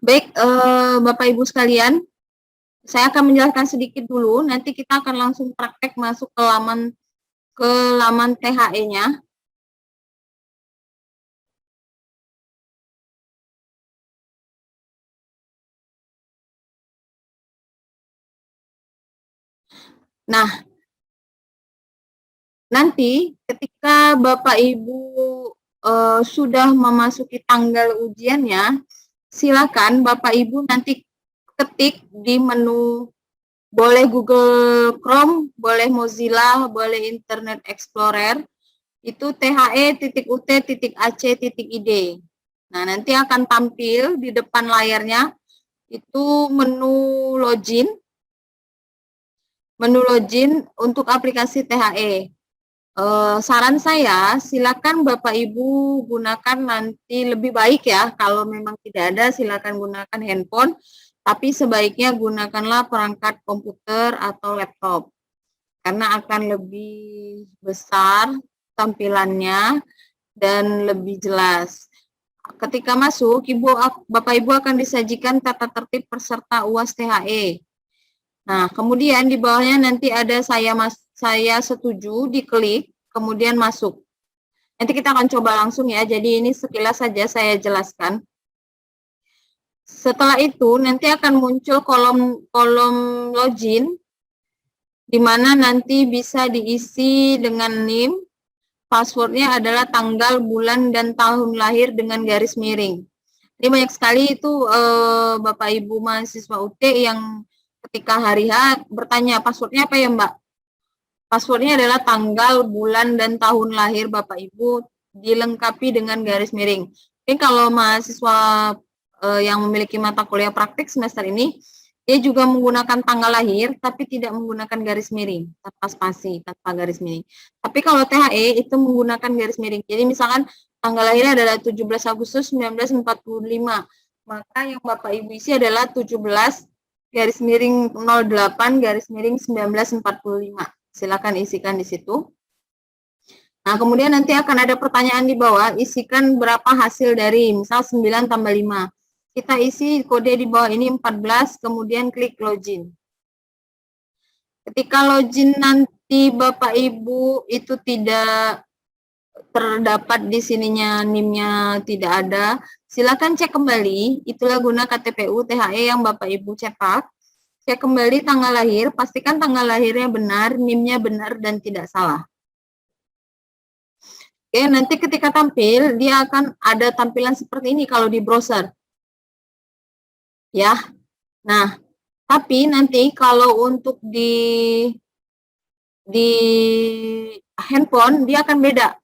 Baik, Bapak Ibu sekalian, saya akan menjelaskan sedikit dulu, nanti kita akan langsung praktek masuk ke laman THE-nya. Nah, nanti ketika Bapak Ibu sudah memasuki tanggal ujiannya, silakan Bapak Ibu nanti ketik di menu, boleh Google Chrome, boleh Mozilla, boleh Internet Explorer, itu the.ut.ac.id. Nah, nanti akan tampil di depan layarnya itu menu login untuk aplikasi THE. Saran saya, silakan Bapak Ibu gunakan nanti, lebih baik ya, kalau memang tidak ada silakan gunakan handphone, tapi sebaiknya gunakanlah perangkat komputer atau laptop, karena akan lebih besar tampilannya dan lebih jelas. Ketika masuk, Bapak Ibu akan disajikan tata tertib peserta UAS THE. Nah, kemudian di bawahnya nanti ada saya setuju, diklik, kemudian masuk. Nanti kita akan coba langsung ya, jadi ini sekilas saja saya jelaskan. Setelah itu nanti akan muncul kolom login, di mana nanti bisa diisi dengan NIM, passwordnya adalah tanggal, bulan, dan tahun lahir dengan garis miring. Ini banyak sekali itu Bapak Ibu mahasiswa UT yang ketika hari H bertanya, passwordnya apa ya Mbak? Passwordnya adalah tanggal, bulan, dan tahun lahir Bapak Ibu dilengkapi dengan garis miring. Mungkin kalau mahasiswa yang memiliki mata kuliah praktik semester ini, dia juga menggunakan tanggal lahir, tapi tidak menggunakan garis miring, tanpa spasi, tanpa garis miring. Tapi kalau THE itu menggunakan garis miring. Jadi misalkan tanggal lahirnya adalah 17 Agustus 1945, maka yang Bapak Ibu isi adalah 17 garis miring 08 garis miring 1945. Silakan isikan di situ. Nah, kemudian nanti akan ada pertanyaan di bawah, isikan berapa hasil dari, misal 9 tambah 5. Kita isi kode di bawah ini 14, kemudian klik login. Ketika login nanti Bapak Ibu itu tidak terdapat di sininya NIM-nya tidak ada, silakan cek kembali, itulah guna KTPU THE yang Bapak Ibu cetak. Cek kembali tanggal lahir, pastikan tanggal lahirnya benar, NIM-nya benar dan tidak salah. Oke, nanti ketika tampil, dia akan ada tampilan seperti ini kalau di browser. Ya, nah, tapi nanti kalau untuk di handphone, dia akan beda.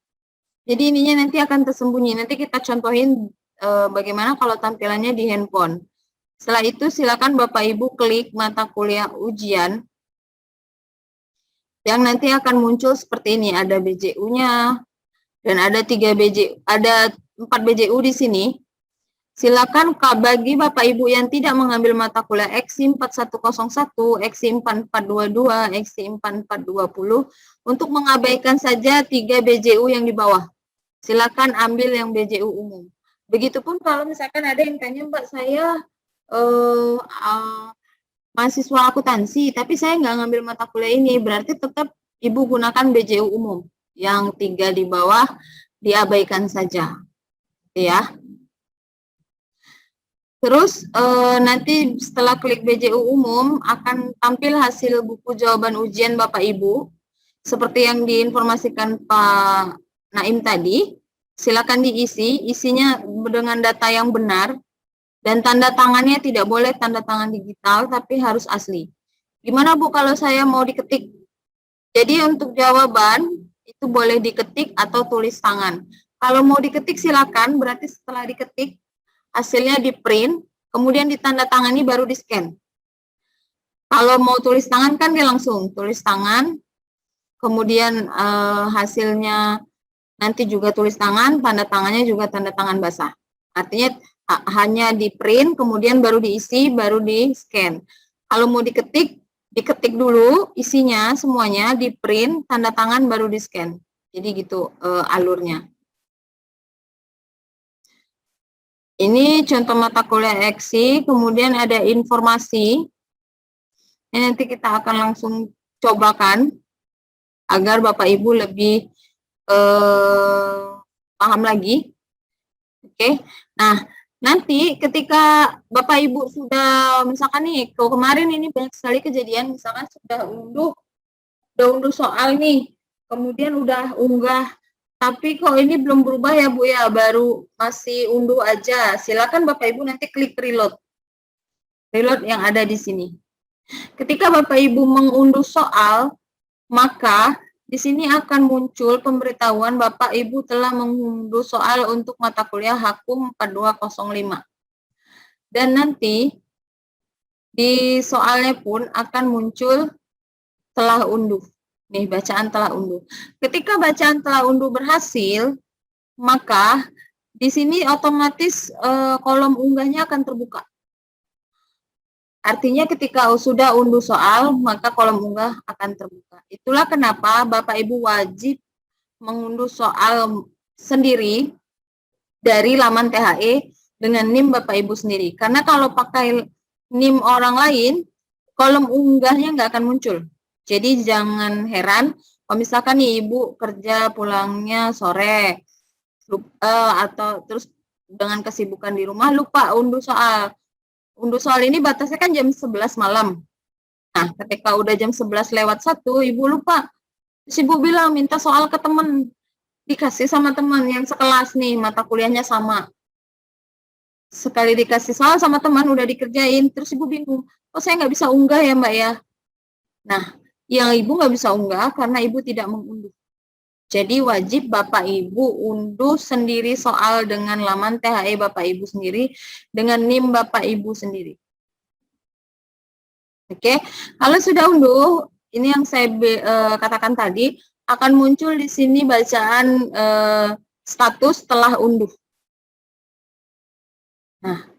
Jadi ininya nanti akan tersembunyi. Nanti kita contohin bagaimana kalau tampilannya di handphone. Setelah itu silakan Bapak Ibu klik mata kuliah ujian, yang nanti akan muncul seperti ini. Ada BJU-nya, dan ada 4 BJU di sini. Silakan bagi Bapak Ibu yang tidak mengambil mata kuliah EKSI 4101, EKSI 4422, EKSI 4420, untuk mengabaikan saja 3 BJU yang di bawah. Silakan ambil yang BJU umum. Begitupun kalau misalkan ada yang tanya, Mbak, saya mahasiswa akuntansi, tapi saya nggak ngambil mata kuliah ini, berarti tetap Ibu gunakan BJU umum. Yang 3 di bawah diabaikan saja. Ya. Terus nanti setelah klik BJU umum akan tampil hasil buku jawaban ujian Bapak Ibu. Seperti yang diinformasikan Pak Naim tadi, silakan diisi, isinya dengan data yang benar, dan tanda tangannya tidak boleh tanda tangan digital, tapi harus asli. Gimana Bu kalau saya mau diketik? Jadi untuk jawaban itu boleh diketik atau tulis tangan. Kalau mau diketik silakan, berarti setelah diketik hasilnya di print, kemudian ditandatangani baru di scan. Kalau mau tulis tangan kan dia langsung tulis tangan, kemudian hasilnya nanti juga tulis tangan, tanda tangannya juga tanda tangan basah. Artinya hanya di print, kemudian baru diisi, baru di scan. Kalau mau diketik dulu isinya semuanya, di print, tanda tangan, baru di scan. Jadi gitu alurnya. Ini contoh mata kuliah EKSI, kemudian ada informasi. Ini nanti kita akan langsung cobakan agar Bapak Ibu lebih paham lagi. Oke. Nah, nanti ketika Bapak Ibu sudah, misalkan nih, kemarin ini banyak sekali kejadian, misalkan sudah unduh soal nih, kemudian udah unggah, tapi kok ini belum berubah ya Bu ya, baru masih unduh aja. Silakan Bapak Ibu nanti klik reload. Reload yang ada di sini. Ketika Bapak Ibu mengunduh soal, maka di sini akan muncul pemberitahuan Bapak Ibu telah mengunduh soal untuk mata kuliah Hakum 4205. Dan nanti di soalnya pun akan muncul telah unduh. Nih, bacaan telah unduh. Ketika bacaan telah unduh berhasil, maka di sini otomatis kolom unggahnya akan terbuka. Artinya ketika sudah unduh soal, maka kolom unggah akan terbuka. Itulah kenapa Bapak Ibu wajib mengunduh soal sendiri dari laman THE dengan NIM Bapak Ibu sendiri. Karena kalau pakai NIM orang lain, kolom unggahnya nggak akan muncul. Jadi jangan heran kalau misalkan nih Ibu kerja pulangnya sore, atau terus dengan kesibukan di rumah lupa unduh soal. Unduh soal ini batasnya kan jam 11 malam. Nah, ketika udah jam 11 lewat 1, Ibu lupa. Terus Ibu bilang minta soal ke teman. Dikasih sama teman yang sekelas nih, mata kuliahnya sama. Sekali dikasih soal sama teman, udah dikerjain, terus Ibu bingung. Oh, saya nggak bisa unggah ya Mbak ya? Nah, yang Ibu nggak bisa unggah karena Ibu tidak mengunduh. Jadi wajib Bapak Ibu unduh sendiri soal dengan laman THE Bapak Ibu sendiri, dengan NIM Bapak Ibu sendiri. Oke, kalau sudah unduh, ini yang saya katakan tadi, akan muncul di sini bacaan status telah unduh. Nah,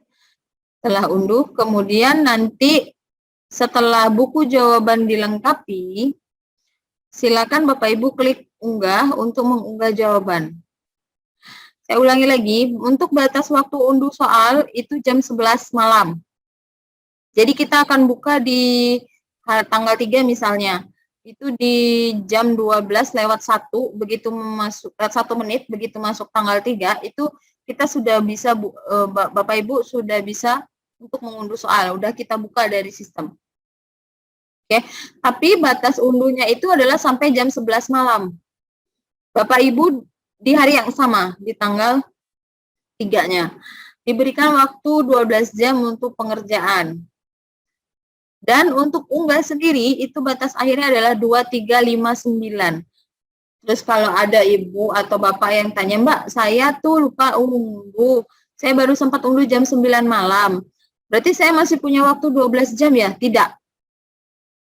telah unduh, kemudian nanti setelah buku jawaban dilengkapi, silakan Bapak Ibu klik unggah untuk mengunggah jawaban. Saya ulangi lagi, untuk batas waktu unduh soal itu jam 11 malam. Jadi kita akan buka di tanggal 3 misalnya. Itu di jam 12 lewat 1, begitu masuk 1 menit, begitu masuk tanggal 3, itu kita sudah bisa, Bapak Ibu sudah bisa untuk mengunduh soal. Udah kita buka dari sistem. Oke, tapi batas unduhnya itu adalah sampai jam 11 malam. Bapak Ibu di hari yang sama, di tanggal 3-nya. Diberikan waktu 12 jam untuk pengerjaan. Dan untuk unggah sendiri, itu batas akhirnya adalah 2359. Terus kalau ada Ibu atau Bapak yang tanya, Mbak, saya tuh lupa unduh. Saya baru sempat unduh jam 9 malam. Berarti saya masih punya waktu 12 jam ya? Tidak.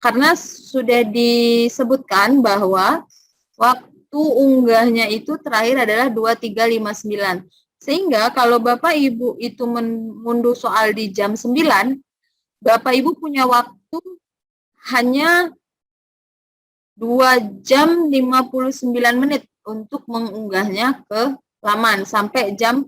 Karena sudah disebutkan bahwa waktu unggahnya itu terakhir adalah 2359. Sehingga kalau Bapak Ibu itu mengunduh soal di jam 9, Bapak Ibu punya waktu hanya 2 jam 59 menit untuk mengunggahnya ke laman sampai jam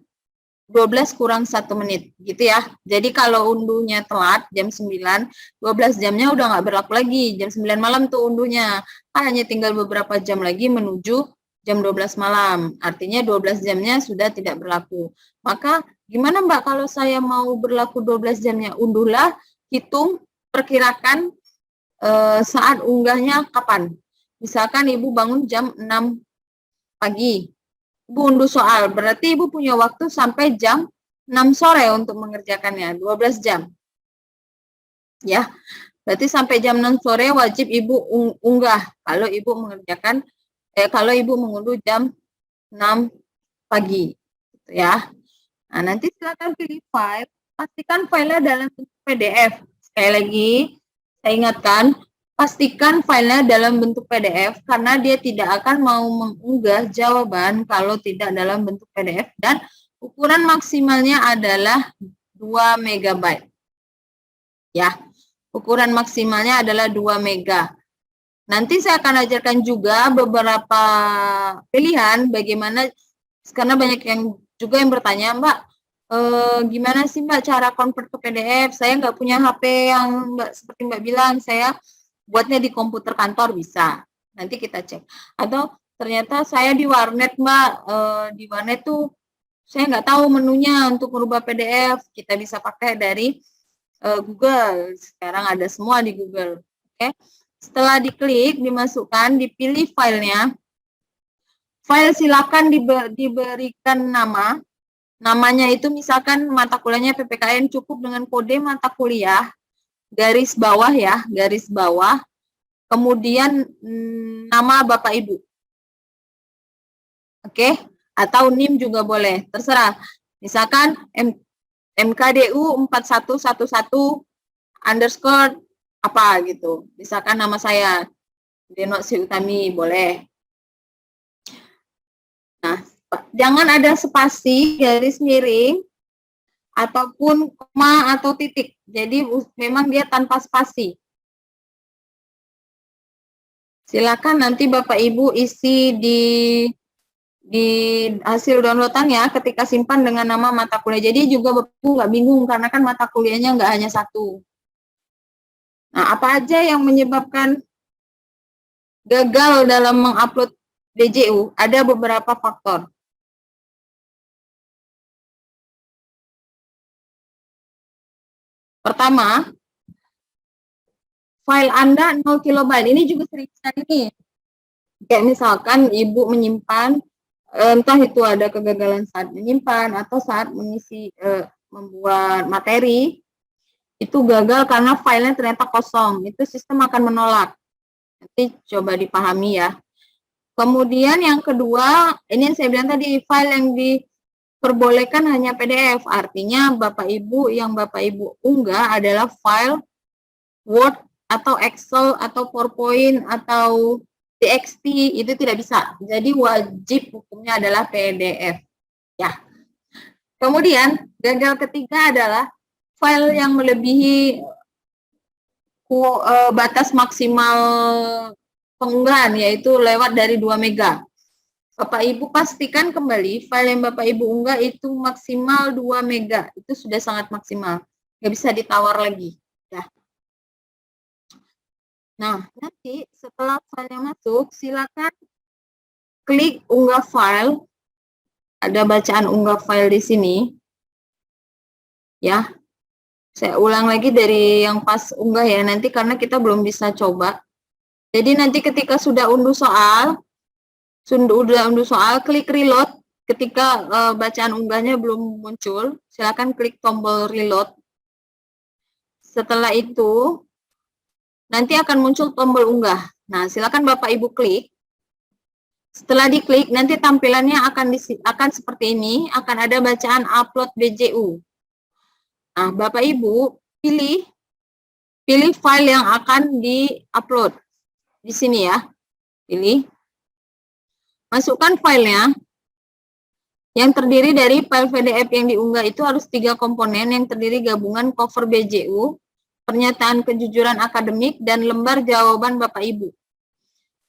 12 kurang 1 menit gitu ya. Jadi kalau unduhnya telat jam 9, 12 jamnya udah nggak berlaku lagi. Jam 9 malam tuh unduhnya. Hanya tinggal beberapa jam lagi menuju jam 12 malam. Artinya 12 jamnya sudah tidak berlaku. Maka gimana Mbak kalau saya mau berlaku 12 jamnya? Unduhlah, hitung, perkirakan saat unggahnya kapan. Misalkan Ibu bangun jam 6 pagi. Ibu unduh soal, berarti Ibu punya waktu sampai jam 6 sore untuk mengerjakannya, 12 jam. Ya, berarti sampai jam 6 sore wajib Ibu unggah kalau Ibu mengerjakan, kalau Ibu mengunduh jam 6 pagi. Gitu ya. Nah, nanti silakan pilih file, pastikan filenya dalam bentuk PDF. Sekali lagi, saya ingatkan, pastikan filenya dalam bentuk PDF karena dia tidak akan mau mengunggah jawaban kalau tidak dalam bentuk PDF dan ukuran maksimalnya adalah 2 MB. Ya, ukuran maksimalnya adalah 2 MB. Nanti saya akan ajarkan juga beberapa pilihan bagaimana, karena banyak yang juga yang bertanya, Mbak, gimana sih Mbak cara convert ke PDF? Saya nggak punya HP yang seperti Mbak bilang, saya buatnya di komputer kantor bisa. Nanti kita cek. Atau ternyata saya di warnet Mbak, di warnet tuh saya nggak tahu menunya untuk merubah PDF. Kita bisa pakai dari Google. Sekarang ada semua di Google. Oke. Setelah diklik, dimasukkan, dipilih filenya. File silakan diberikan nama. Namanya itu misalkan mata kuliahnya PPKN, cukup dengan kode mata kuliah, garis bawah ya, garis bawah, kemudian nama Bapak Ibu. Oke, atau NIM juga boleh, terserah. Misalkan MKDU 4111 underscore apa gitu. Misalkan nama saya Denoksi Utami, boleh. Nah, jangan ada spasi, garis miring, ataupun koma atau titik. Jadi memang dia tanpa spasi. Silakan nanti Bapak Ibu isi di hasil downloadan ya, ketika simpan dengan nama mata kuliah. Jadi juga Bapak Ibu nggak bingung karena kan mata kuliahnya nggak hanya satu. Nah, apa aja yang menyebabkan gagal dalam mengupload BJU? Ada beberapa faktor. Pertama, file Anda 0 kilobyte. Ini juga sering sekali nih. Kayak misalkan Ibu menyimpan, entah itu ada kegagalan saat menyimpan atau saat mengisi, membuat materi, itu gagal karena filenya ternyata kosong. Itu sistem akan menolak. Nanti coba dipahami ya. Kemudian yang kedua, ini yang saya bilang tadi, file yang diperbolehkan hanya PDF. Artinya Bapak Ibu yang Bapak Ibu unggah adalah file Word atau Excel atau PowerPoint atau TXT, itu tidak bisa. Jadi wajib hukumnya adalah PDF. Ya. Kemudian gagal ketiga adalah file yang melebihi batas maksimal pengunggahan, yaitu lewat dari 2 mega. Bapak Ibu pastikan kembali file yang Bapak Ibu unggah itu maksimal 2 mega. Itu sudah sangat maksimal. Nggak bisa ditawar lagi. Ya. Nah, nanti setelah filenya masuk, silakan klik unggah file. Ada bacaan unggah file di sini. Ya. Saya ulang lagi dari yang pas unggah ya, nanti karena kita belum bisa coba. Jadi nanti ketika sudah unduh soal, klik reload. Ketika bacaan unggahnya belum muncul, silakan klik tombol reload. Setelah itu, nanti akan muncul tombol unggah. Nah, silakan Bapak Ibu klik. Setelah diklik, nanti tampilannya akan seperti ini, akan ada bacaan upload BJU. Nah, Bapak Ibu pilih file yang akan di-upload. Di sini ya. Pilih. Masukkan filenya. Yang terdiri dari file PDF yang diunggah itu harus 3 komponen yang terdiri gabungan cover BJU, pernyataan kejujuran akademik, dan lembar jawaban Bapak Ibu.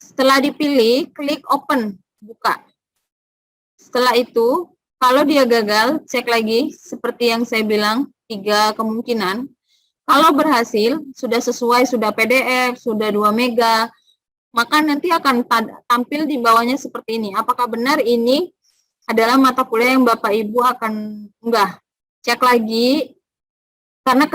Setelah dipilih, klik open, buka. Setelah itu, kalau dia gagal, cek lagi seperti yang saya bilang, 3 kemungkinan. Kalau berhasil, sudah sesuai, sudah PDF, sudah 2 mega, maka nanti akan tampil di bawahnya seperti ini. Apakah benar ini adalah mata kuliah yang Bapak Ibu akan unggah? Cek lagi, karena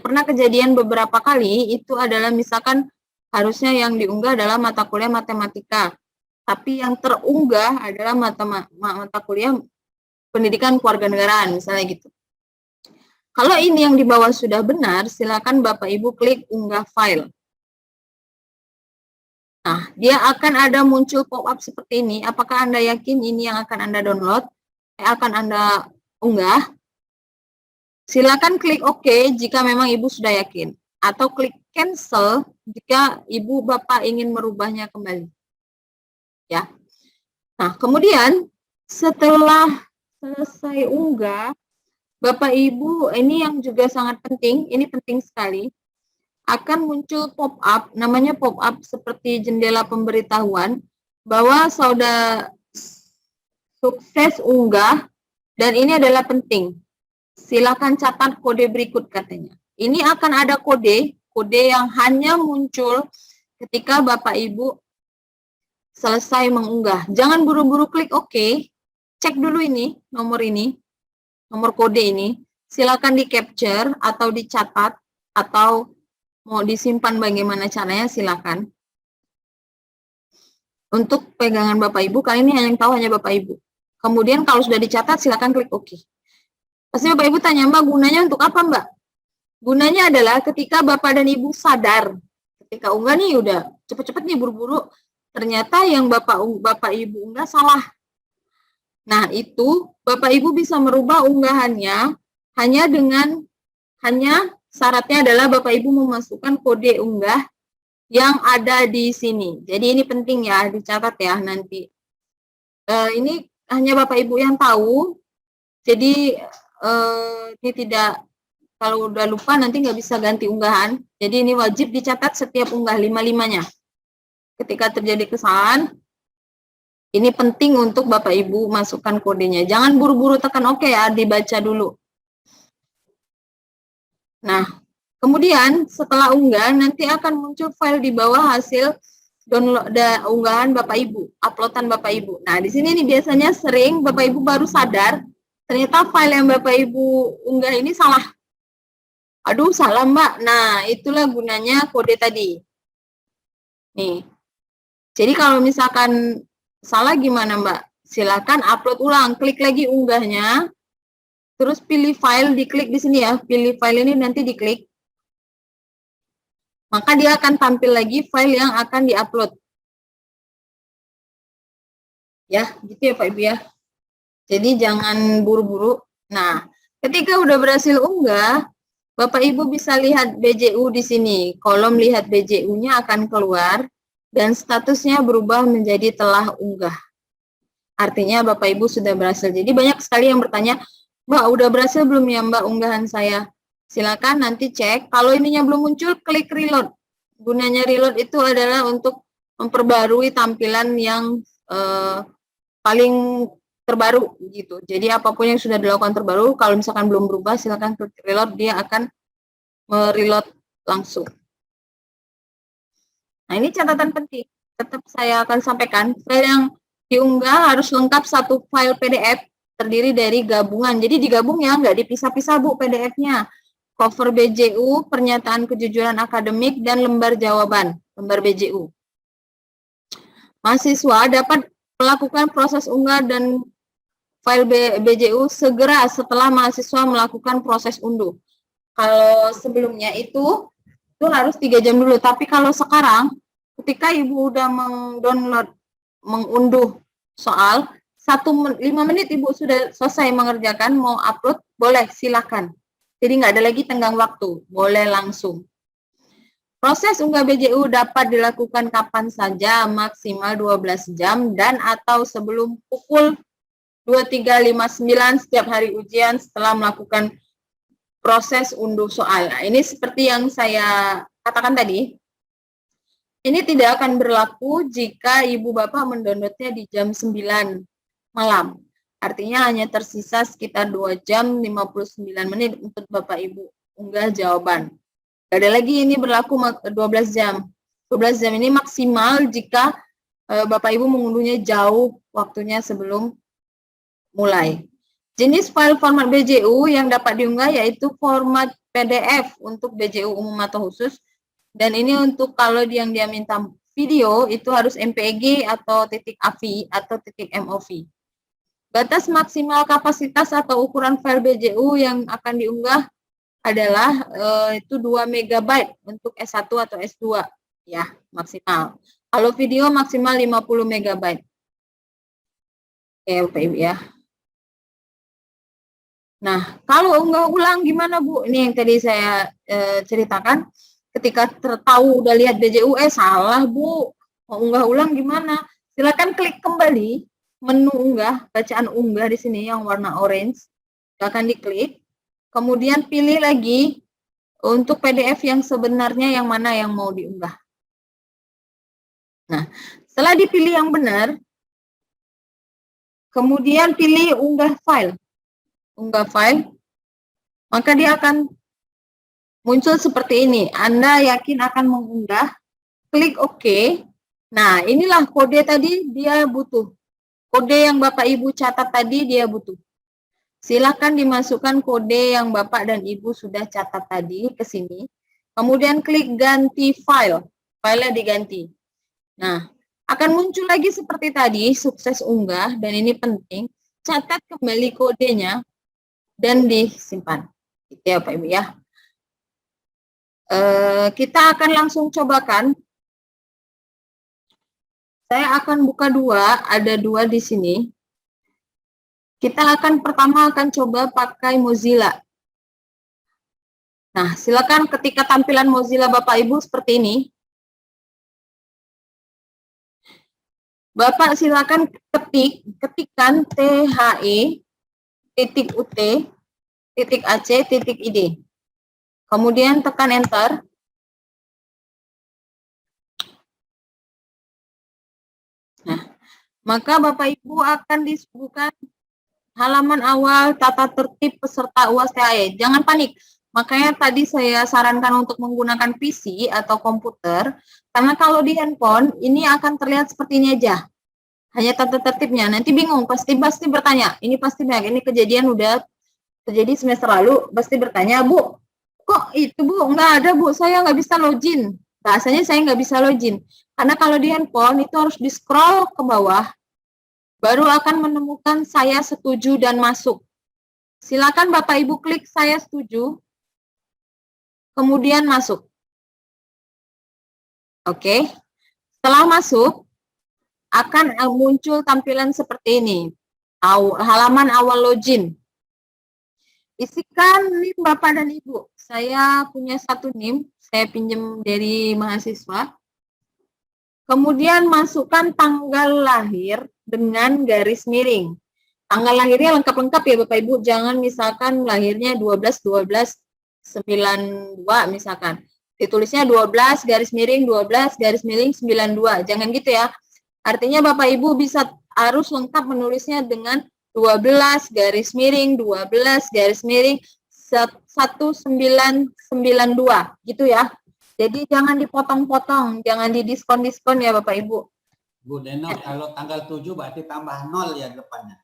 pernah kejadian beberapa kali, itu adalah misalkan harusnya yang diunggah adalah mata kuliah matematika, tapi yang terunggah adalah mata kuliah pendidikan kewarganegaraan, misalnya gitu. Kalau ini yang di bawah sudah benar, silakan Bapak Ibu klik unggah file. Nah, dia akan ada muncul pop-up seperti ini. Apakah Anda yakin ini yang akan Anda download? Akan Anda unggah? Silakan klik OK jika memang Ibu sudah yakin. Atau klik cancel jika Ibu Bapak ingin merubahnya kembali. Ya. Nah, kemudian setelah selesai unggah, Bapak Ibu, ini yang juga sangat penting, ini penting sekali, akan muncul pop-up, namanya pop-up seperti jendela pemberitahuan, bahwa saudara sukses unggah Dan ini adalah penting. Silakan catat kode berikut katanya. Ini akan ada kode yang hanya muncul ketika Bapak Ibu selesai mengunggah. Jangan buru-buru klik OK. Cek dulu ini, nomor kode ini. Silakan di capture atau dicatat atau mau disimpan bagaimana caranya silakan. Untuk pegangan Bapak Ibu, kali ini yang tahu hanya Bapak Ibu. Kemudian kalau sudah dicatat silakan klik OK. Pasti Bapak Ibu tanya, Mbak, gunanya untuk apa, Mbak? Gunanya adalah ketika Bapak dan Ibu sadar, ketika unggah nih udah cepet-cepet nih buru-buru, ternyata yang Bapak Ibu unggah salah. Nah, itu Bapak Ibu bisa merubah unggahannya hanya syaratnya adalah Bapak Ibu memasukkan kode unggah yang ada di sini. Jadi ini penting ya, dicatat ya nanti. Ini hanya Bapak Ibu yang tahu. Jadi ini tidak, kalau udah lupa nanti nggak bisa ganti unggahan. Jadi ini wajib dicatat setiap unggah 5-5-nya. Ketika terjadi kesalahan, ini penting untuk Bapak Ibu masukkan kodenya. Jangan buru-buru tekan OK ya, dibaca dulu. Nah, kemudian setelah unggah nanti akan muncul file di bawah hasil download unggahan Bapak Ibu, uploadan Bapak Ibu. Nah, di sini nih biasanya sering Bapak Ibu baru sadar ternyata file yang Bapak Ibu unggah ini salah. Aduh, salah Mbak. Nah, itulah gunanya kode tadi. Nih. Jadi kalau misalkan salah gimana Mbak? Silakan upload ulang, klik lagi unggahnya. Terus pilih file, diklik di sini ya. Pilih file ini nanti diklik. Maka dia akan tampil lagi file yang akan diupload. Ya, gitu ya Pak Ibu ya. Jadi jangan buru-buru. Nah, ketika udah berhasil unggah, Bapak Ibu bisa lihat BJU di sini. Kolom lihat BJU-nya akan keluar dan statusnya berubah menjadi telah unggah. Artinya Bapak Ibu sudah berhasil. Jadi banyak sekali yang bertanya, Mbak, udah berhasil belum ya Mbak unggahan saya? Silakan nanti cek. Kalau ininya belum muncul, klik reload. Gunanya reload itu adalah untuk memperbarui tampilan yang paling terbaru gitu. Jadi apapun yang sudah dilakukan terbaru, kalau misalkan belum berubah, silakan klik reload, dia akan mereload langsung. Nah, ini catatan penting. Tetap saya akan sampaikan, file yang diunggah harus lengkap satu file PDF terdiri dari gabungan. Jadi digabung ya, nggak dipisah-pisah Bu PDF-nya. Cover BJU, pernyataan kejujuran akademik, dan lembar jawaban, lembar BJU. Mahasiswa dapat melakukan proses unggah dan file BJU segera setelah mahasiswa melakukan proses unduh. Kalau sebelumnya itu harus 3 jam dulu. Tapi kalau sekarang, ketika Ibu udah mengunduh soal, 5 menit Ibu sudah selesai mengerjakan, mau upload, boleh, silakan. Jadi nggak ada lagi tenggang waktu, boleh langsung. Proses unggah BJU dapat dilakukan kapan saja, maksimal 12 jam, dan atau sebelum pukul 23.59 setiap hari ujian setelah melakukan proses unduh soal. Nah, ini seperti yang saya katakan tadi, ini tidak akan berlaku jika Ibu Bapak mendownloadnya di jam 9 malam. Artinya hanya tersisa sekitar 2 jam 59 menit untuk Bapak Ibu unggah jawaban. Gak ada lagi ini berlaku 12 jam. 12 jam ini maksimal jika Bapak Ibu mengunduhnya jauh waktunya sebelum mulai. Jenis file format BJU yang dapat diunggah yaitu format PDF untuk BJU umum atau khusus. Dan ini untuk kalau yang dia minta video itu harus MPEG atau .AVI atau .MOV. Batas maksimal kapasitas atau ukuran file BJU yang akan diunggah adalah itu 2 MB untuk S1 atau S2 ya, maksimal. Kalau video maksimal 50 MB. Oke, Bapak Ibu ya. Nah, kalau unggah ulang gimana Bu? Ini yang tadi saya ceritakan. Ketika tahu udah lihat BJU, salah Bu, mau unggah ulang gimana? Silakan klik kembali menu unggah, bacaan unggah di sini yang warna orange. Silakan diklik. Kemudian pilih lagi untuk PDF yang sebenarnya yang mana yang mau diunggah. Nah, setelah dipilih yang benar, kemudian pilih unggah file. unggah file, maka dia akan muncul seperti ini. Anda yakin akan mengunggah, klik OK. Nah, inilah kode tadi dia butuh. Kode yang Bapak Ibu catat tadi dia butuh. Silakan dimasukkan kode yang Bapak dan Ibu sudah catat tadi ke sini. Kemudian klik ganti file. Filenya diganti. Nah, akan muncul lagi seperti tadi, sukses unggah, dan ini penting. Catat kembali kodenya dan disimpan. Gitu ya Pak Ibu ya. Kita akan langsung cobakan. Saya akan buka dua, ada dua di sini. Kita pertama akan coba pakai Mozilla. Nah, silakan ketika tampilan Mozilla Bapak Ibu seperti ini. Bapak silakan ketikkan the.ut.ac.id. Kemudian tekan enter. Nah, maka Bapak Ibu akan disuguhkan halaman awal tata tertib peserta UAS THE. Jangan panik. Makanya tadi saya sarankan untuk menggunakan PC atau komputer, karena kalau di handphone ini akan terlihat seperti ini aja. Hanya tata tertibnya. Nanti bingung, pasti bertanya. Ini pasti banyak. Ini kejadian udah terjadi semester lalu, pasti bertanya, Bu, kok itu Bu? Nggak ada Bu, saya nggak bisa login. Bahasanya saya nggak bisa login. Karena kalau di handphone itu harus di-scroll ke bawah, baru akan menemukan saya setuju dan masuk. Silakan Bapak Ibu klik saya setuju, kemudian masuk. Oke, setelah masuk, akan muncul tampilan seperti ini. Halaman awal login. Isikan NIM Bapak dan Ibu. Saya punya satu NIM, saya pinjam dari mahasiswa. Kemudian masukkan tanggal lahir dengan garis miring. Tanggal lahirnya lengkap-lengkap ya Bapak Ibu, jangan misalkan lahirnya 12/12/92 misalkan. Ditulisnya 12 garis miring 92, jangan gitu ya. Artinya Bapak Ibu harus lengkap menulisnya dengan 12 garis miring 1992 gitu ya. Jadi jangan dipotong-potong, jangan didiskon-diskon ya Bapak Ibu. Bu Deno, kalau tanggal 7 berarti tambah 0 ya depannya.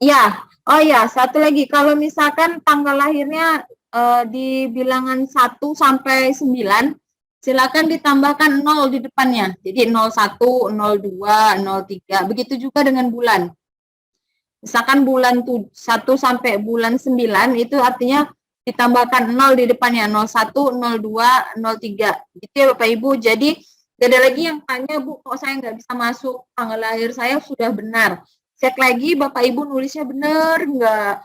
Ya, oh ya, satu lagi. Kalau misalkan tanggal lahirnya di bilangan 1 sampai 9, silakan ditambahkan 0 di depannya. Jadi 01, 02, 03. Begitu juga dengan bulan. Misalkan bulan 1 sampai bulan 9 itu artinya ditambahkan 0 di depannya. 01, 02, 03. Gitu ya Bapak Ibu. Jadi gak ada lagi yang tanya, Bu, kok saya nggak bisa masuk, tanggal lahir saya sudah benar. Cek lagi Bapak Ibu nulisnya benar nggak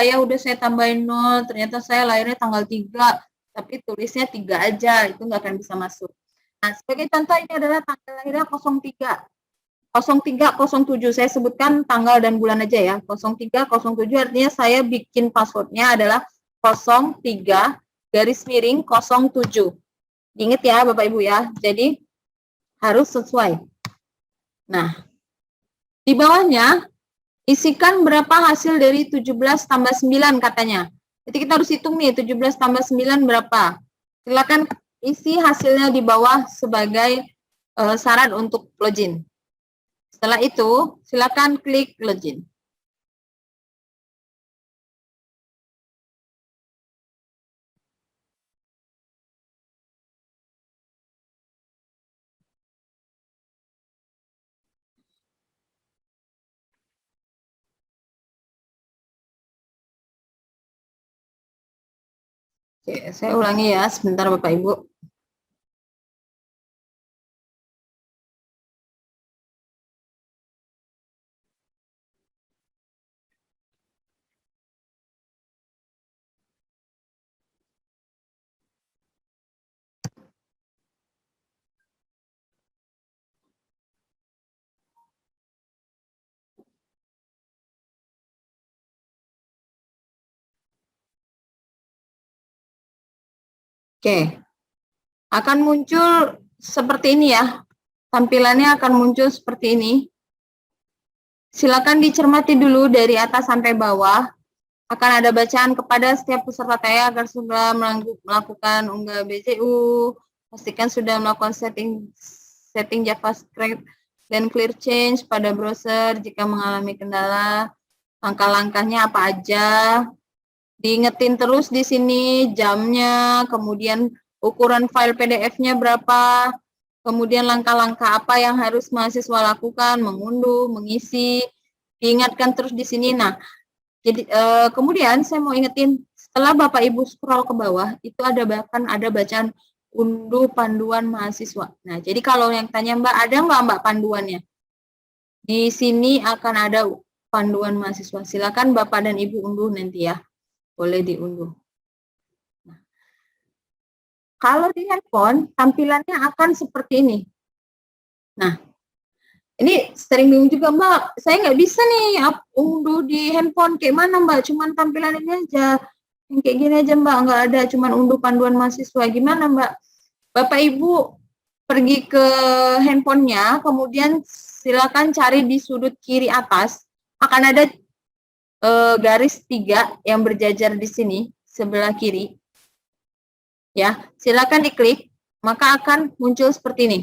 ya, udah saya tambahin 0, ternyata saya lahirnya tanggal 3, tapi tulisnya 3 aja, itu nggak akan bisa masuk. Nah, sebagai contoh ini adalah tanggal lahirnya 0307, saya sebutkan tanggal dan bulan aja ya, 0307 artinya saya bikin passwordnya adalah 03 garis miring 07. Ingat ya Bapak Ibu ya, jadi harus sesuai. Nah, di bawahnya, isikan berapa hasil dari 17 tambah 9 katanya. Jadi kita harus hitung nih, 17 tambah 9 berapa. Silakan isi hasilnya di bawah sebagai syarat untuk login. Setelah itu, silakan klik login. Oke, saya ulangi ya, sebentar Bapak Ibu. Oke, akan muncul seperti ini ya. Tampilannya akan muncul seperti ini. Silakan dicermati dulu dari atas sampai bawah. akan ada bacaan kepada setiap peserta TAA agar sudah melakukan unggah BCU, pastikan sudah melakukan setting JavaScript dan clear change pada browser. Jika mengalami kendala, langkah-langkahnya apa aja, diingetin terus di sini jamnya, kemudian ukuran file PDF-nya berapa, kemudian langkah-langkah apa yang harus mahasiswa lakukan, mengunduh, mengisi, diingatkan terus di sini. Nah, jadi kemudian saya mau ingetin, setelah Bapak Ibu scroll ke bawah, itu ada bacaan unduh panduan mahasiswa. Nah, jadi kalau yang tanya Mbak, ada nggak Mbak panduannya? Di sini akan ada panduan mahasiswa. Silakan Bapak dan Ibu unduh nanti ya. Boleh diunduh. Nah, kalau di handphone, tampilannya akan seperti ini. Nah, ini sering bingung juga Mbak, saya nggak bisa nih unduh di handphone, kayak mana Mbak? Cuman tampilan ini aja, yang kayak gini aja Mbak, nggak ada, cuman unduh panduan mahasiswa. Gimana Mbak? Bapak Ibu pergi ke handphonenya, kemudian silakan cari di sudut kiri atas, akan ada garis 3 yang berjajar di sini, sebelah kiri. Ya, silakan diklik, maka akan muncul seperti ini.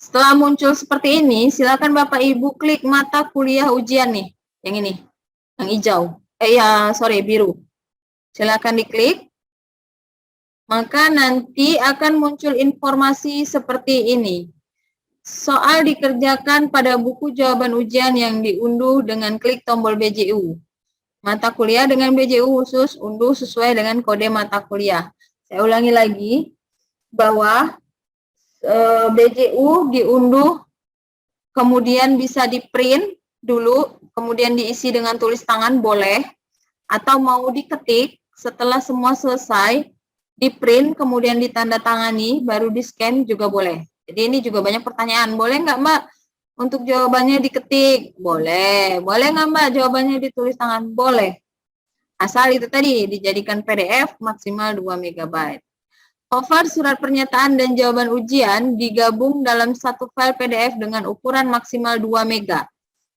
Setelah muncul seperti ini, silakan Bapak Ibu klik mata kuliah ujian nih, yang ini, yang hijau, biru. Silakan diklik, maka nanti akan muncul informasi seperti ini. Soal dikerjakan pada buku jawaban ujian yang diunduh dengan klik tombol BJU. Mata kuliah dengan BJU khusus unduh sesuai dengan kode mata kuliah. Saya ulangi lagi, bahwa BJU diunduh, kemudian bisa di print dulu, kemudian diisi dengan tulis tangan boleh, atau mau diketik setelah semua selesai, di print kemudian ditandatangani, baru di scan juga boleh. Jadi ini juga banyak pertanyaan, boleh nggak Mbak untuk jawabannya diketik? Boleh. Boleh nggak Mbak jawabannya ditulis tangan? Boleh. Asal itu tadi dijadikan PDF maksimal 2 MB. Cover surat pernyataan dan jawaban ujian digabung dalam satu file PDF dengan ukuran maksimal 2 MB.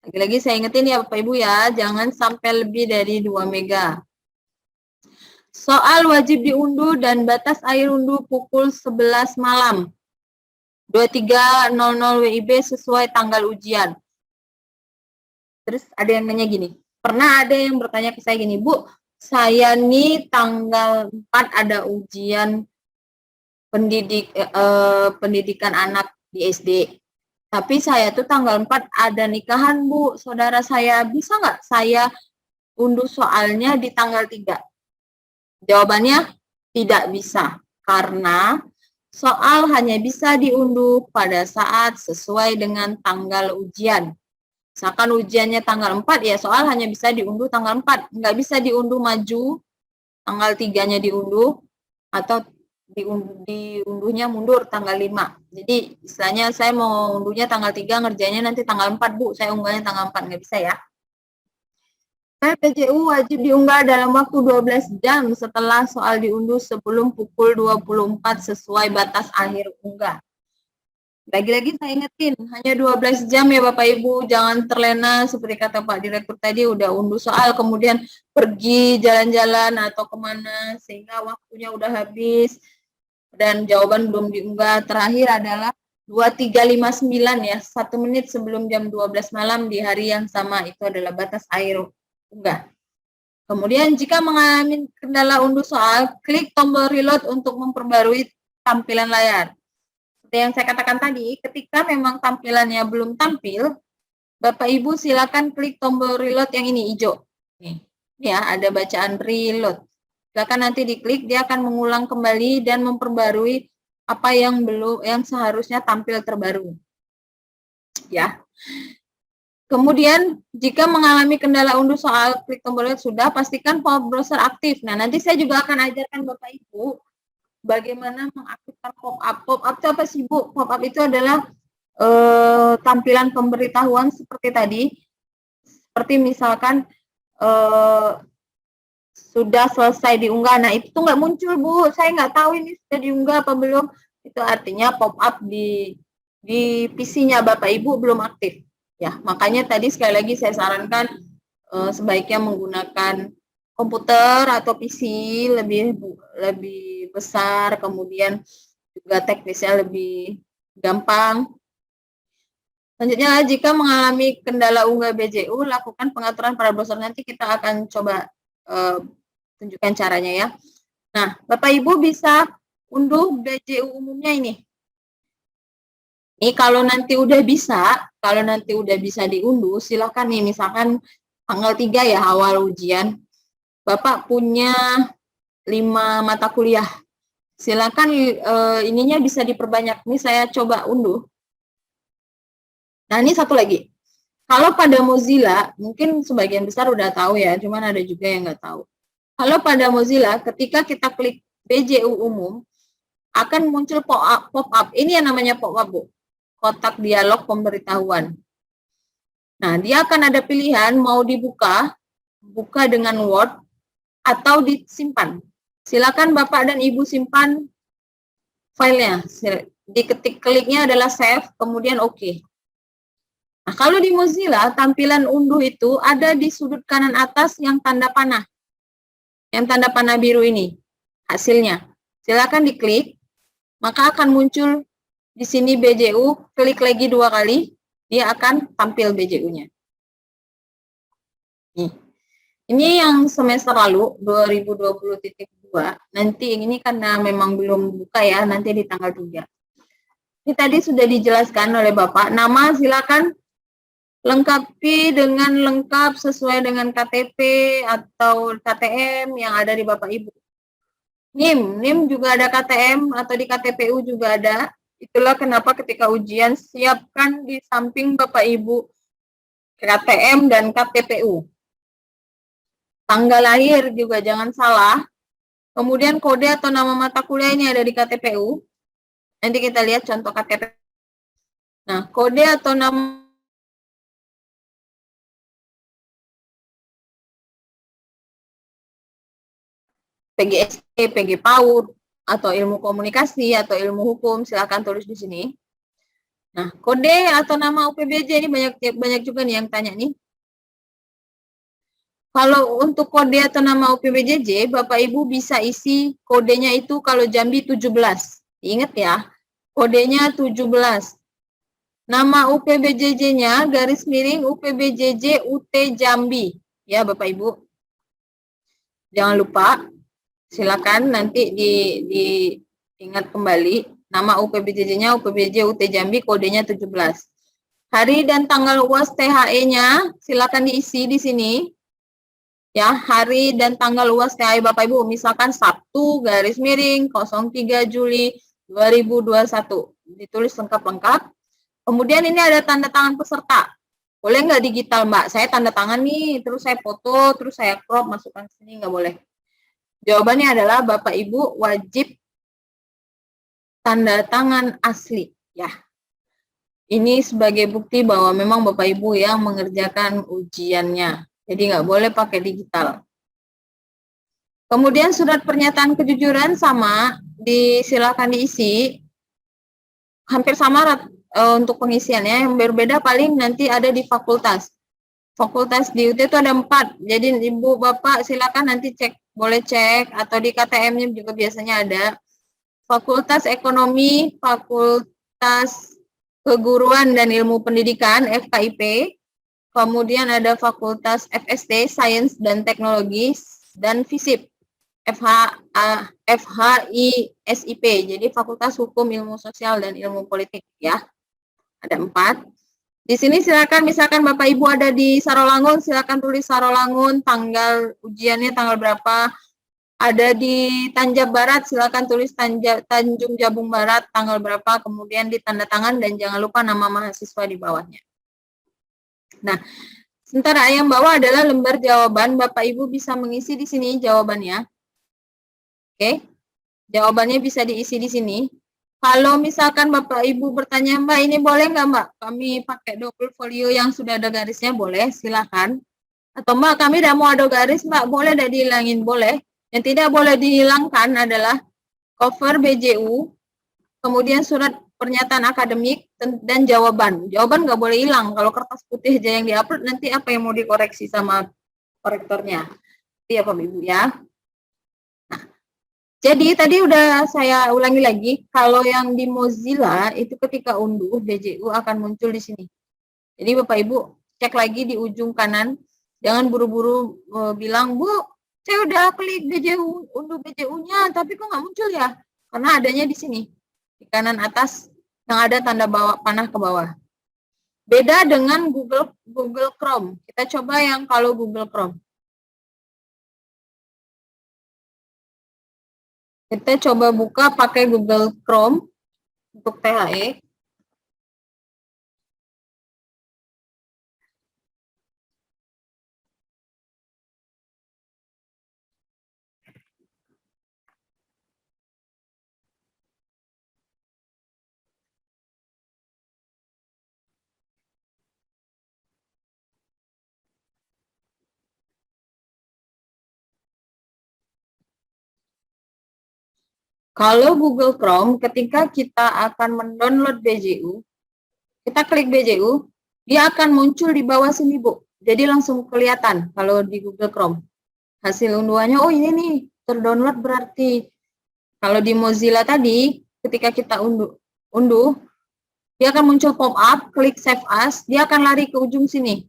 Lagi-lagi saya ingetin ya Bapak Ibu ya, jangan sampai lebih dari 2 MB. Soal wajib diunduh dan batas akhir unduh pukul 11 malam. 23.00 WIB sesuai tanggal ujian. Terus ada yang nanya gini, pernah ada yang bertanya ke saya gini, Bu, saya nih tanggal 4 ada ujian pendidikan anak di SD. Tapi saya tuh tanggal 4 ada nikahan Bu, saudara saya. Bisa nggak saya unduh soalnya di tanggal 3? Jawabannya tidak bisa. Karena soal hanya bisa diunduh pada saat sesuai dengan tanggal ujian. Misalkan ujiannya tanggal 4, ya soal hanya bisa diunduh tanggal 4. Nggak bisa diunduh maju, tanggal 3-nya diunduh, atau diunduhnya mundur tanggal 5. Jadi istilahnya saya mau unduhnya tanggal 3, ngerjainnya nanti tanggal 4 Bu, saya unggahnya tanggal 4, nggak bisa ya. PJU wajib diunggah dalam waktu 12 jam setelah soal diunduh sebelum pukul 24 sesuai batas akhir unggah. Lagi-lagi saya ingetin, hanya 12 jam ya Bapak Ibu, jangan terlena seperti kata Pak Direktur tadi, udah unduh soal kemudian pergi jalan-jalan atau kemana sehingga waktunya udah habis dan jawaban belum diunggah. Terakhir adalah 23.59 ya, 1 menit sebelum jam 12 malam di hari yang sama, itu adalah batas akhir unggah. Kemudian jika mengalami kendala unduh soal, klik tombol reload untuk memperbarui tampilan layar. Seperti yang saya katakan tadi, ketika memang tampilannya belum tampil, Bapak Ibu silakan klik tombol reload yang ini hijau. Nih, ya ada bacaan reload. Silakan nanti diklik, dia akan mengulang kembali dan memperbarui apa yang seharusnya tampil terbaru. Ya. Kemudian jika mengalami kendala unduh soal, klik tombol reload sudah, pastikan pop-up browser aktif. Nah, nanti saya juga akan ajarkan Bapak Ibu bagaimana mengaktifkan pop-up. Pop-up itu apa sih Bu? Pop-up itu adalah tampilan pemberitahuan seperti tadi. Seperti misalkan sudah selesai diunggah. Nah, itu nggak muncul Bu. Saya nggak tahu ini sudah diunggah apa belum. Itu artinya pop-up di PC-nya Bapak Ibu belum aktif. Ya, makanya tadi sekali lagi saya sarankan sebaiknya menggunakan komputer atau PC lebih besar, kemudian juga teknisnya lebih gampang. Selanjutnya, jika mengalami kendala unggah BJU, lakukan pengaturan pada browser. Nanti kita akan coba tunjukkan caranya ya. Nah, Bapak Ibu bisa unduh BJU umumnya ini. Ini kalau nanti udah bisa diunduh, silakan nih, misalkan tanggal 3 ya awal ujian, Bapak punya 5 mata kuliah. Silakan ininya bisa diperbanyak. Ini saya coba unduh. Nah, ini satu lagi. Kalau pada Mozilla, mungkin sebagian besar udah tahu ya, cuman ada juga yang nggak tahu. Kalau pada Mozilla, ketika kita klik BJU umum, akan muncul pop-up. Ini yang namanya pop-up, Bu. Kotak dialog pemberitahuan. Nah, dia akan ada pilihan mau dibuka, buka dengan Word, atau disimpan. Silakan Bapak dan Ibu simpan filenya. Diketik kliknya adalah save, kemudian OK. Nah, kalau di Mozilla, tampilan unduh itu ada di sudut kanan atas yang tanda panah. Yang tanda panah biru ini, hasilnya. Silakan diklik, maka akan muncul di sini BJU, klik lagi 2 kali, dia akan tampil BJU-nya. Ini yang semester lalu, 2020.2, nanti ini karena memang belum buka ya, nanti di tanggal 3. Ini tadi sudah dijelaskan oleh Bapak, nama silakan lengkapi dengan lengkap sesuai dengan KTP atau KTM yang ada di Bapak Ibu. NIM juga ada KTM atau di KTPU juga ada. Itulah kenapa ketika ujian siapkan di samping Bapak Ibu KTM dan KTPU. Tanggal lahir juga jangan salah. Kemudian kode atau nama mata kuliah ini ada di KTPU. Nanti kita lihat contoh KTP. Nah, kode atau nama PGSD, PG PAUD, atau ilmu komunikasi, atau ilmu hukum, silakan tulis di sini. Nah, kode atau nama UPBJ ini banyak juga nih yang tanya nih. Kalau untuk kode atau nama UPBJJ, Bapak Ibu bisa isi kodenya itu kalau Jambi 17. Ingat ya, kodenya 17. Nama UPBJJ-nya garis miring UPBJJ UT Jambi. Ya, Bapak Ibu. Jangan lupa. Silakan nanti diingat kembali nama UPBJJ-nya UPBJ UT Jambi, kodenya 17. Hari dan tanggal UAS THE-nya silakan diisi di sini. Ya, hari dan tanggal UAS THE Bapak Ibu, misalkan Sabtu garis miring 03 Juli 2021. Ditulis lengkap-lengkap. Kemudian ini ada tanda tangan peserta. Boleh nggak digital, Mbak? Saya tanda tangan nih, terus saya foto, terus saya crop, masukkan sini, nggak boleh. Jawabannya adalah Bapak Ibu wajib tanda tangan asli ya. Ini sebagai bukti bahwa memang Bapak Ibu yang mengerjakan ujiannya. Jadi nggak boleh pakai digital. Kemudian surat pernyataan kejujuran sama, silakan diisi. Hampir sama untuk pengisiannya, yang berbeda paling nanti ada di fakultas. Fakultas di UT itu ada 4, jadi Ibu Bapak silakan nanti boleh cek, atau di KTM-nya juga biasanya ada. Fakultas Ekonomi, Fakultas Keguruan dan Ilmu Pendidikan, FKIP. Kemudian ada Fakultas FST, Sains dan Teknologi, dan FISIP, FHISIP, jadi Fakultas Hukum, Ilmu Sosial, dan Ilmu Politik ya. Ada 4. Di sini silakan, misalkan Bapak Ibu ada di Sarolangun, silakan tulis Sarolangun, tanggal ujiannya tanggal berapa. Ada di Tanjab Barat, silakan tulis Tanjung Jabung Barat, tanggal berapa, kemudian ditanda tangan dan jangan lupa nama mahasiswa di bawahnya. Nah, sementara yang bawah adalah lembar jawaban, Bapak Ibu bisa mengisi di sini jawabannya. Oke, jawabannya bisa diisi di sini. Kalau misalkan Bapak Ibu bertanya, Mbak ini boleh nggak Mbak kami pakai double folio yang sudah ada garisnya, boleh, silakan. Atau Mbak kami tidak mau ada garis, Mbak boleh tidak dihilangin, boleh. Yang tidak boleh dihilangkan adalah cover BJU, kemudian surat pernyataan akademik, dan jawaban. Jawaban nggak boleh hilang, kalau kertas putih aja yang diupload nanti apa yang mau dikoreksi sama korektornya. Itu ya Bapak Ibu ya. Nah, jadi tadi udah saya ulangi lagi, kalau yang di Mozilla itu ketika unduh BJU akan muncul di sini. Jadi Bapak Ibu cek lagi di ujung kanan, jangan buru-buru bilang, Bu, saya udah klik BJU, unduh BJU-nya, tapi kok nggak muncul ya? Karena adanya di sini, di kanan atas yang ada tanda panah ke bawah. Beda dengan Google Chrome. Kita coba yang kalau Google Chrome. Kita coba buka pakai Google Chrome untuk THE. Kalau Google Chrome, ketika kita akan mendownload BJU, kita klik BJU, dia akan muncul di bawah sini, Bu. Jadi langsung kelihatan kalau di Google Chrome. Hasil unduhannya, oh ini nih, terdownload berarti. Kalau di Mozilla tadi, ketika kita unduh, dia akan muncul pop-up, klik Save As, dia akan lari ke ujung sini.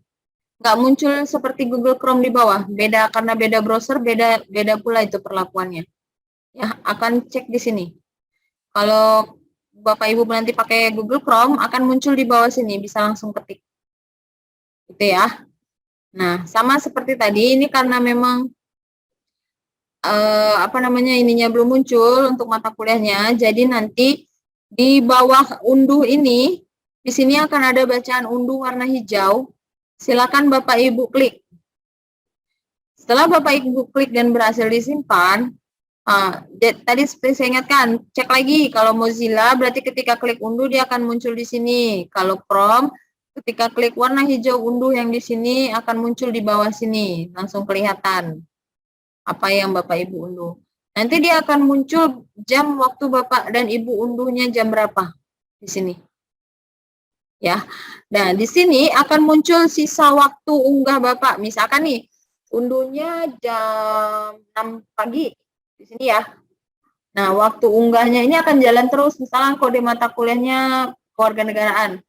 Nggak muncul seperti Google Chrome di bawah. Beda, karena beda browser, beda pula itu perlakuannya. Ya, akan cek di sini. Kalau Bapak Ibu nanti pakai Google Chrome akan muncul di bawah sini, bisa langsung ketik. Gitu ya. Nah, sama seperti tadi, ini karena memang ininya belum muncul untuk mata kuliahnya, jadi nanti di bawah unduh ini, di sini akan ada bacaan unduh warna hijau. Silakan Bapak Ibu klik. Setelah Bapak Ibu klik dan berhasil disimpan, tadi seperti saya ingatkan, cek lagi kalau Mozilla berarti ketika klik unduh dia akan muncul di sini. Kalau Chrome ketika klik warna hijau unduh yang di sini akan muncul di bawah sini, langsung kelihatan apa yang Bapak Ibu unduh. Nanti dia akan muncul jam waktu Bapak dan Ibu unduhnya jam berapa di sini. Ya. Nah, di sini akan muncul sisa waktu unggah Bapak. Misalkan nih unduhnya jam 6 pagi di sini ya. Nah, waktu unggahnya ini akan jalan terus. Misalnya kode mata kuliahnya kewarganegaraan.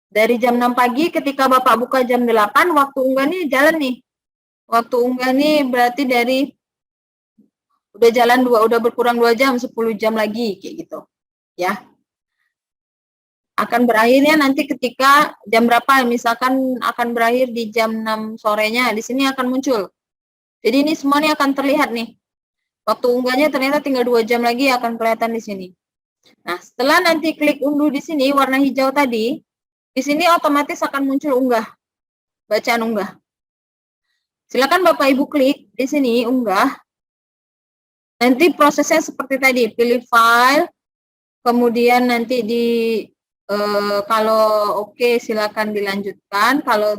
Dari jam 6 pagi ketika Bapak buka jam 8, waktu unggah ini jalan nih. Waktu unggah nih berarti dari udah jalan udah berkurang 2 jam, 10 jam lagi kayak gitu. Ya. Akan berakhirnya nanti ketika jam berapa, misalkan akan berakhir di jam 6 sorenya, di sini akan muncul. Jadi ini semuanya akan terlihat nih. Waktu unggahnya ternyata tinggal 2 jam lagi akan kelihatan di sini. Nah, setelah nanti klik unduh di sini warna hijau tadi, di sini otomatis akan muncul unggah. Bacaan unggah. Silakan Bapak Ibu klik di sini unggah. Nanti prosesnya seperti tadi, pilih file, kemudian nanti kalau oke silakan dilanjutkan, kalau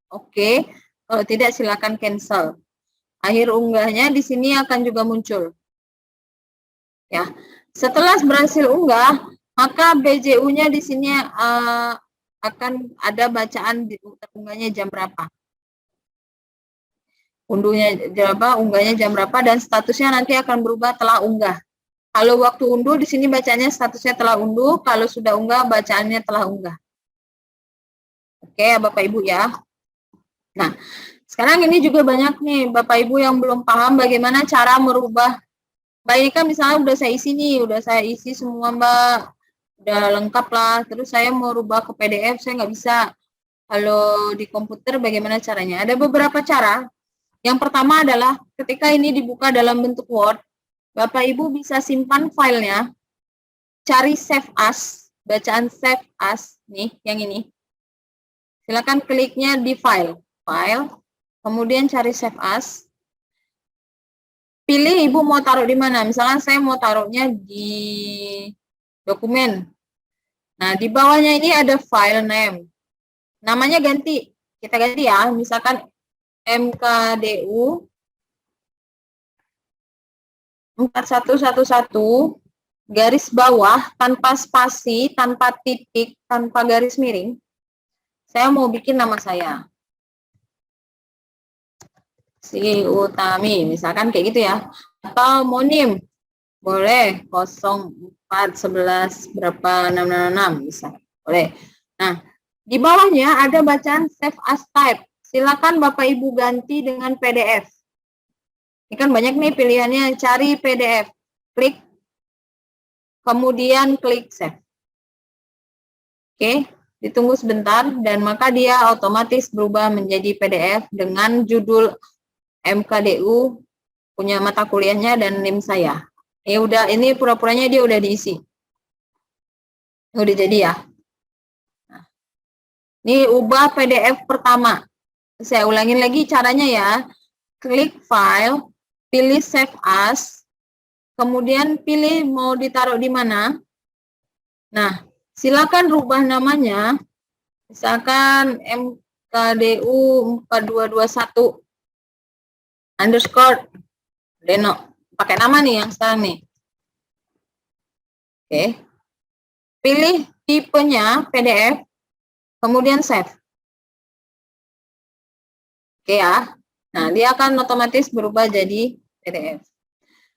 oke, kalau tidak silakan cancel. Akhir unggahnya di sini akan juga muncul. Ya. Setelah berhasil unggah, maka BJU-nya di sini akan ada bacaan unggahnya jam berapa. Unduhnya jam berapa, unggahnya jam berapa, dan statusnya nanti akan berubah telah unggah. Kalau waktu unduh di sini bacanya statusnya telah unduh, kalau sudah unggah bacaannya telah unggah. Oke ya Bapak Ibu ya. Nah, sekarang ini juga banyak nih Bapak Ibu yang belum paham bagaimana cara merubah. Mbak ini kan misalnya udah saya isi nih, udah saya isi semua Mbak, udah lengkap lah, terus saya mau rubah ke PDF, saya nggak bisa. Kalau di komputer bagaimana caranya? Ada beberapa cara. Yang pertama adalah ketika ini dibuka dalam bentuk Word, Bapak Ibu bisa simpan filenya, cari save as, bacaan save as, nih, yang ini. Silakan kliknya di file, kemudian cari save as. Pilih Ibu mau taruh di mana, misalkan saya mau taruhnya di dokumen. Nah, di bawahnya ini ada file name. Namanya ganti, kita ganti ya, misalkan MKDU 4111 garis bawah tanpa spasi, tanpa titik, tanpa garis miring. Saya mau bikin nama saya. si Utami, misalkan kayak gitu ya. Atau monim, boleh 0411 berapa 666 bisa. Boleh. Nah, di bawahnya ada bacaan save as type. Silakan Bapak Ibu ganti dengan PDF. Ini kan banyak nih pilihannya, cari PDF. Klik, kemudian klik save. Oke, ditunggu sebentar dan maka dia otomatis berubah menjadi PDF dengan judul MKDU, punya mata kuliahnya dan NIM saya. Ya udah, ini pura-puranya dia udah diisi. Udah jadi ya. Nah, ini ubah PDF pertama. Saya ulangin lagi caranya ya. Klik file, pilih save as, kemudian pilih mau ditaruh di mana. Nah, silakan rubah namanya. Misalkan MKDU 4221 underscore Deno. Pakai nama nih yang sekarang nih. Oke. Pilih tipenya PDF, kemudian save. Oke ya. Nah, dia akan otomatis berubah jadi PDF.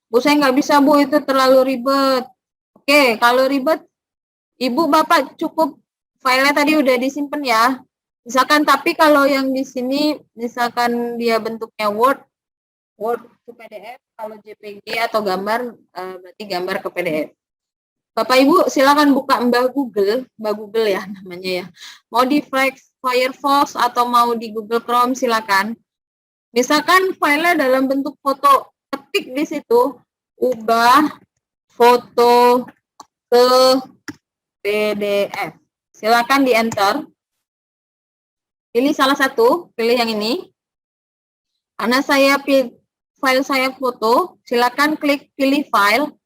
Bu, saya nggak bisa, Bu, itu terlalu ribet. Oke, kalau ribet, Ibu, Bapak cukup filenya tadi udah disimpan ya. Misalkan, tapi kalau yang di sini, misalkan dia bentuknya Word ke PDF, kalau JPG atau gambar, berarti gambar ke PDF. Bapak Ibu silakan buka Mbah Google ya namanya ya. Mau di Firefox atau mau di Google Chrome silakan. Misalkan filenya dalam bentuk foto, ketik di situ ubah foto ke PDF. Silakan di enter. Pilih salah satu, pilih yang ini. Karena saya file saya foto, silakan klik pilih file.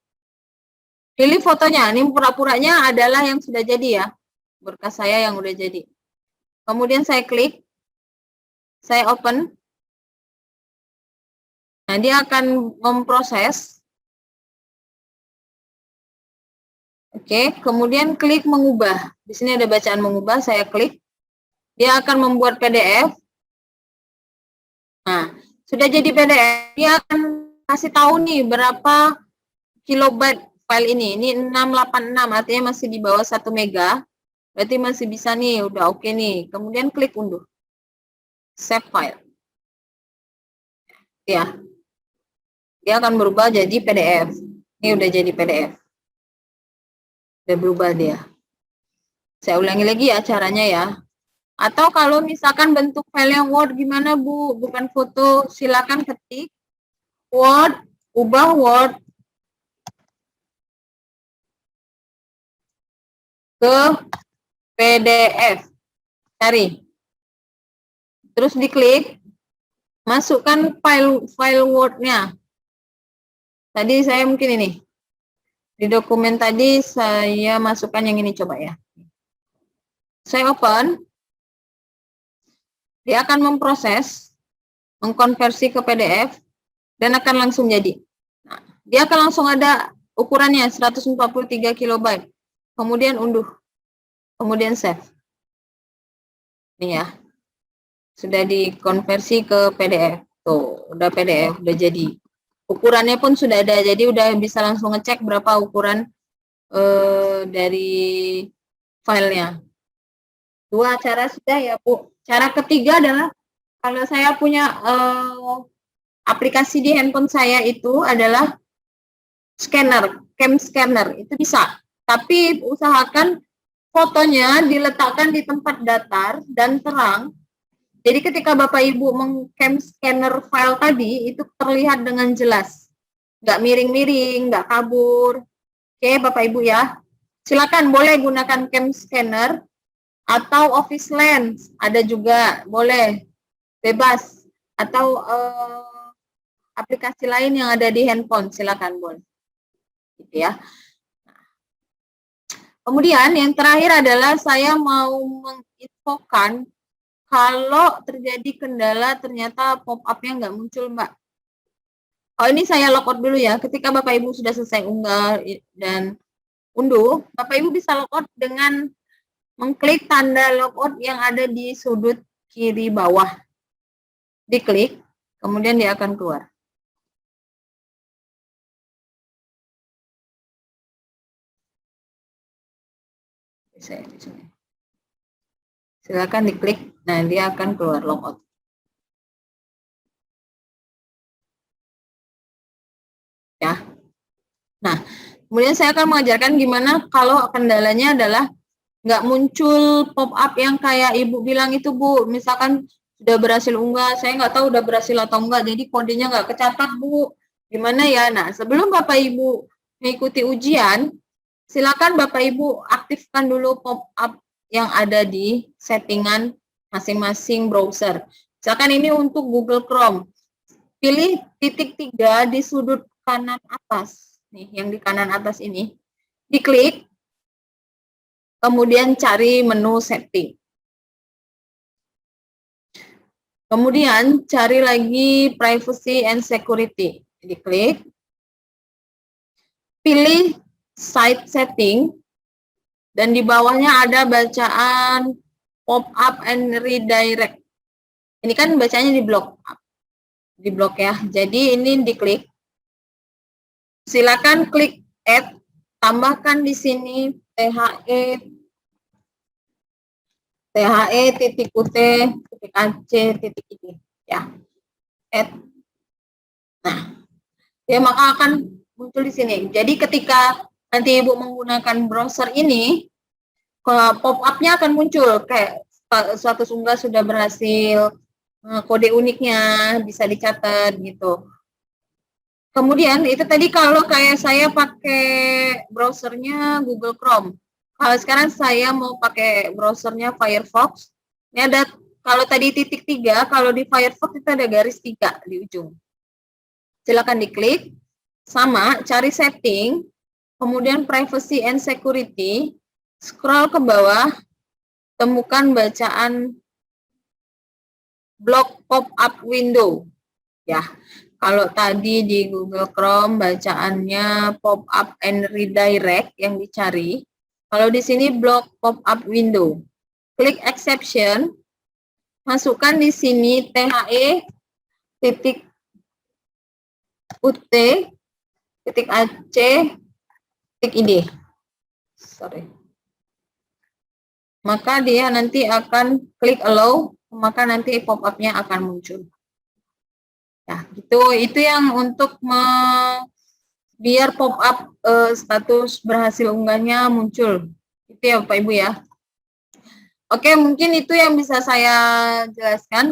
Pilih fotonya, ini pura-puranya adalah yang sudah jadi ya. Berkas saya yang udah jadi. Kemudian saya klik, saya open. Nah, dia akan memproses. Oke, kemudian klik mengubah. Di sini ada bacaan mengubah, saya klik. Dia akan membuat PDF. Nah, sudah jadi PDF, dia akan kasih tahu nih berapa kilobyte file ini. Ini 686, artinya masih di bawah 1 mega. Berarti masih bisa nih, udah oke nih. Kemudian klik unduh. Save file. Ya. Dia akan berubah jadi PDF. Ini udah jadi PDF. Udah berubah dia. Saya ulangi lagi ya caranya ya. Atau kalau misalkan bentuk file yang Word gimana Bu? Bukan foto, silakan ketik Word, ubah Word ke PDF. Cari. Terus diklik, masukkan file Word-nya. Tadi saya mungkin ini. Di dokumen tadi saya masukkan yang ini coba ya. Saya open. Dia akan memproses, mengkonversi ke PDF, dan akan langsung jadi. Nah, dia akan langsung ada ukurannya 143 KB. Kemudian unduh. Kemudian save. Ini ya. Sudah dikonversi ke PDF. Tuh, udah PDF, udah jadi. Ukurannya pun sudah ada, jadi udah bisa langsung ngecek berapa ukuran dari filenya. 2 cara sudah ya Bu. Cara ketiga adalah kalau saya punya aplikasi di handphone saya itu adalah scanner, cam scanner, itu bisa. Tapi usahakan fotonya diletakkan di tempat datar dan terang. Jadi ketika Bapak Ibu meng-cam scanner file tadi, itu terlihat dengan jelas. Nggak miring-miring, nggak kabur. Oke Bapak Ibu ya. Silakan boleh gunakan cam scanner atau Office Lens, ada juga, boleh, bebas. Atau aplikasi lain yang ada di handphone, silakan boleh. Gitu ya. Kemudian yang terakhir adalah saya mau menginfokan kalau terjadi kendala ternyata pop-up-nya nggak muncul, Mbak. Oh, ini saya logout dulu ya. Ketika Bapak Ibu sudah selesai unggah dan unduh, Bapak Ibu bisa logout dengan mengklik tanda logout yang ada di sudut kiri bawah. Diklik, Kemudian dia akan keluar. Saya di sini. Silakan diklik, nah dia akan keluar logout. Ya. Nah, kemudian saya akan mengajarkan gimana kalau kendalanya adalah nggak muncul pop-up yang kayak Ibu bilang itu, Bu. Misalkan sudah berhasil unggah, saya nggak tahu udah berhasil atau enggak, jadi kodenya nggak kecatat, Bu. Gimana ya? Nah, sebelum Bapak Ibu mengikuti ujian, silakan Bapak Ibu aktifkan dulu pop-up yang ada di settingan masing-masing browser. Misalkan ini untuk Google Chrome. Pilih titik 3 di sudut kanan atas. Nih, yang di kanan atas ini. Diklik, kemudian cari menu setting. Kemudian cari lagi privacy and security. Diklik. Pilih site setting. Dan di bawahnya ada bacaan pop-up and redirect. Ini kan bacanya di blok ya. Jadi ini diklik. Silakan klik add, tambahkan di sini THE.ut.ac.id ya. Add. Nah, ya maka akan muncul di sini. Jadi ketika nanti Ibu menggunakan browser ini, pop-up-nya akan muncul kayak suatu unggah sudah berhasil, kode uniknya bisa dicatat gitu. Kemudian itu tadi kalau kayak saya pakai browsernya Google Chrome. Kalau sekarang saya mau pakai browsernya Firefox. Ini ada, kalau tadi titik 3, kalau di Firefox itu ada garis 3 di ujung. Silakan diklik. Sama, cari setting, kemudian privacy and security, scroll ke bawah, temukan bacaan block pop-up window. Ya, kalau tadi di Google Chrome bacaannya pop-up and redirect yang dicari. Kalau di sini block pop-up window. Klik exception, masukkan di sini THE.ut.ac.id. Sorry. Maka dia nanti akan klik allow, maka nanti pop-up-nya akan muncul. Ya, itu yang untuk biar pop-up status berhasil unggahnya muncul. Itu ya Bapak Ibu ya. Oke, mungkin itu yang bisa saya jelaskan.